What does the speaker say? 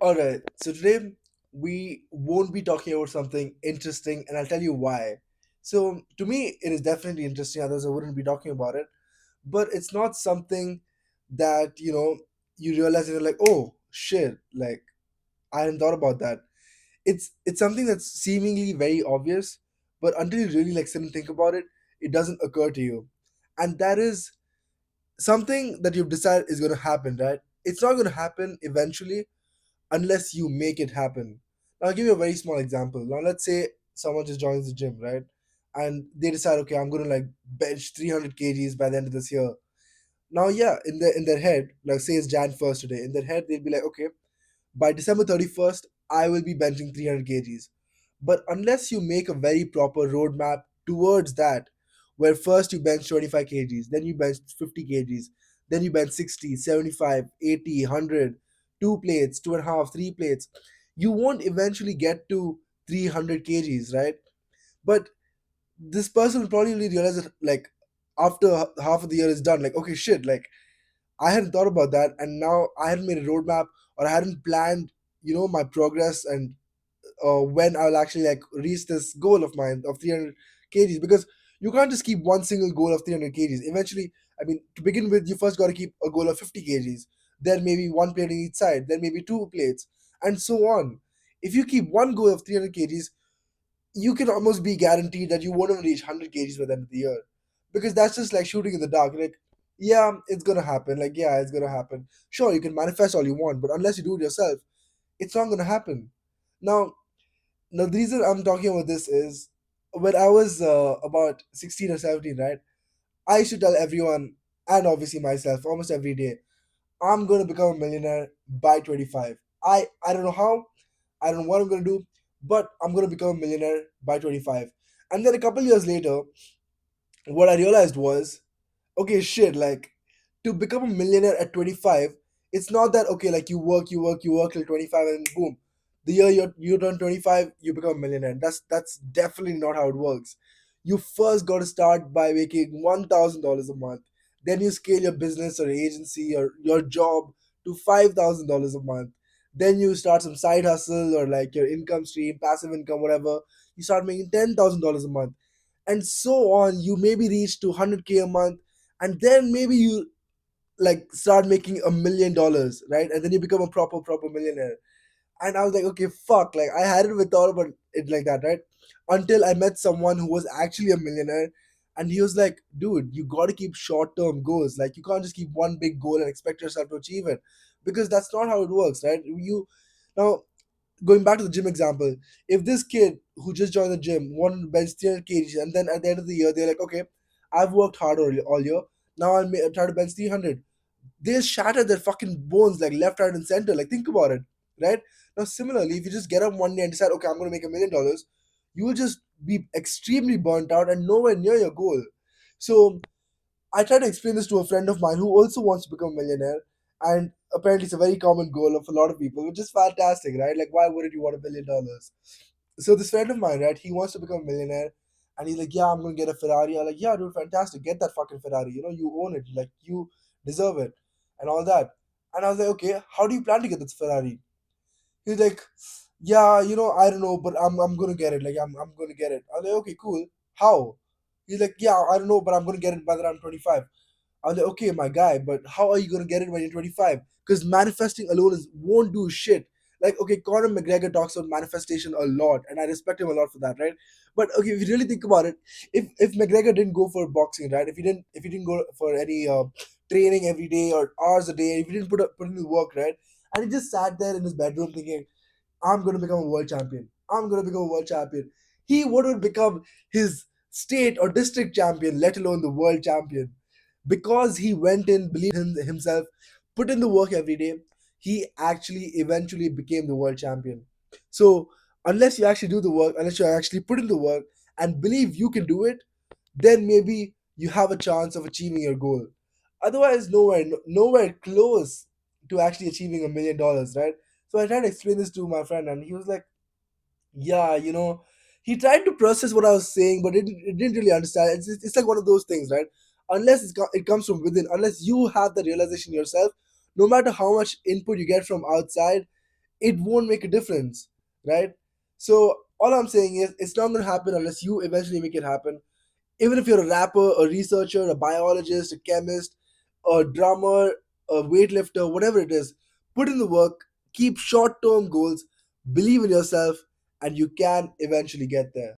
All right, so today we won't be talking about something interesting, and I'll tell you why. So, to me, it is definitely interesting, otherwise, I wouldn't be talking about it. But it's not something that, you realize and you're like, oh shit, like, I hadn't thought about that. It's something that's seemingly very obvious, but until you really like sit and think about it, it doesn't occur to you. And that is something that you've decided is going to happen, right? It's not going to happen eventually unless you make it happen. Now, I'll give you a very small example. Now, let's say someone just joins the gym, right? And they decide, okay, I'm going to like bench 300 kgs by the end of this year. Now, yeah, in their head, like say it's Jan 1st today, in their head, they'll be like, okay, by December 31st, I will be benching 300 kgs. But unless you make a very proper roadmap towards that, where first you bench 25 kgs, then you bench 50 kgs, then you bench 60, 75, 80, 100, two plates, two and a half, three plates, you won't eventually get to 300 kgs, right? But this person will probably realize that, like, after half of the year is done, like, okay, shit, like, I hadn't thought about that, and now I hadn't made a roadmap or I hadn't planned, my progress and when I'll actually like reach this goal of mine of 300 kgs, because you can't just keep one single goal of 300 kgs. Eventually, I mean, to begin with, you first got to keep a goal of 50 kgs, then maybe one plate on each side, then maybe two plates, and so on. If you keep one goal of 300 kgs, you can almost be guaranteed that you won't even reach 100 kgs by the end of the year, because that's just like shooting in the dark. Like, yeah, it's gonna happen. Like, yeah, it's gonna happen. Sure, you can manifest all you want, but unless you do it yourself, it's not gonna happen. Now, now, the reason I'm talking about this is when I was about 16 or 17, right? I used to tell everyone, and obviously myself, almost every day, I'm going to become a millionaire by 25. I don't know how, I don't know what I'm going to do, but I'm going to become a millionaire by 25. And then a couple years later, what I realized was, okay, shit, like, to become a millionaire at 25, it's not that, okay, like, you work till 25 and boom, the year you turn 25, you become a millionaire. That's definitely not how it works. You first got to start by making $1,000 a month, then you scale your business or agency or your job to $5,000 a month, then you start some side hustle or like your income stream, passive income, whatever. You start making $10,000 a month, and so on. You maybe reach to 100K a month, and then maybe you like start making $1 million, right? And then you become a proper millionaire. And I was like, okay, fuck, like, I hadn't even thought about it like that, right? Until I met someone who was actually a millionaire, and he was like, dude, you got to keep short-term goals. Like, you can't just keep one big goal and expect yourself to achieve it, because that's not how it works, right? You Now, going back to the gym example, if this kid who just joined the gym wanted to bench 300 kgs, and then at the end of the year they're like, okay, I've worked hard all year, now I'll try to bench 300, they shatter their fucking bones like left, right, and center. Like, think about it, right? Now, similarly, if you just get up one day and decide, okay, I'm going to make $1 million, you will just be extremely burnt out and nowhere near your goal. So I tried to explain this to a friend of mine who also wants to become a millionaire, and apparently it's a very common goal of a lot of people, which is fantastic, right? Like, why wouldn't you want $1 million? So this friend of mine, right, he wants to become a millionaire, and he's like, yeah, I'm gonna get a Ferrari. I'm like, yeah, dude, fantastic, get that fucking Ferrari. You own it, like, you deserve it, and all that. And I was like, okay, how do you plan to get this Ferrari? He's like, yeah, I don't know, but I'm gonna get it. Like, I'm gonna get it. I was like, okay, cool. How? He's like, yeah, I don't know, but I'm gonna get it by the time I'm 25. I was like, okay, my guy, but how are you gonna get it when you're 25? Because manifesting alone won't do shit. Like, okay, Conor McGregor talks about manifestation a lot, and I respect him a lot for that, right? But okay, if you really think about it, if McGregor didn't go for boxing, right? If he didn't go for any training every day or hours a day, if he didn't put in the work, right? And he just sat there in his bedroom thinking, I'm going to become a world champion. I'm going to become a world champion. He wouldn't become his state or district champion, let alone the world champion. Because he went in, believed in himself, put in the work every day, he actually eventually became the world champion. So, unless you actually do the work, unless you actually put in the work and believe you can do it, then maybe you have a chance of achieving your goal. Otherwise, nowhere close to actually achieving $1 million, right? So I tried to explain this to my friend, and he was like, "Yeah, he tried to process what I was saying, but it didn't really understand. It's like one of those things, right? Unless it comes from within, unless you have the realization yourself, no matter how much input you get from outside, it won't make a difference, right? So all I'm saying is it's not going to happen unless you eventually make it happen. Even if you're a rapper, a researcher, a biologist, a chemist, a drummer, a weightlifter, whatever it is, put in the work, keep short term goals, believe in yourself, and you can eventually get there.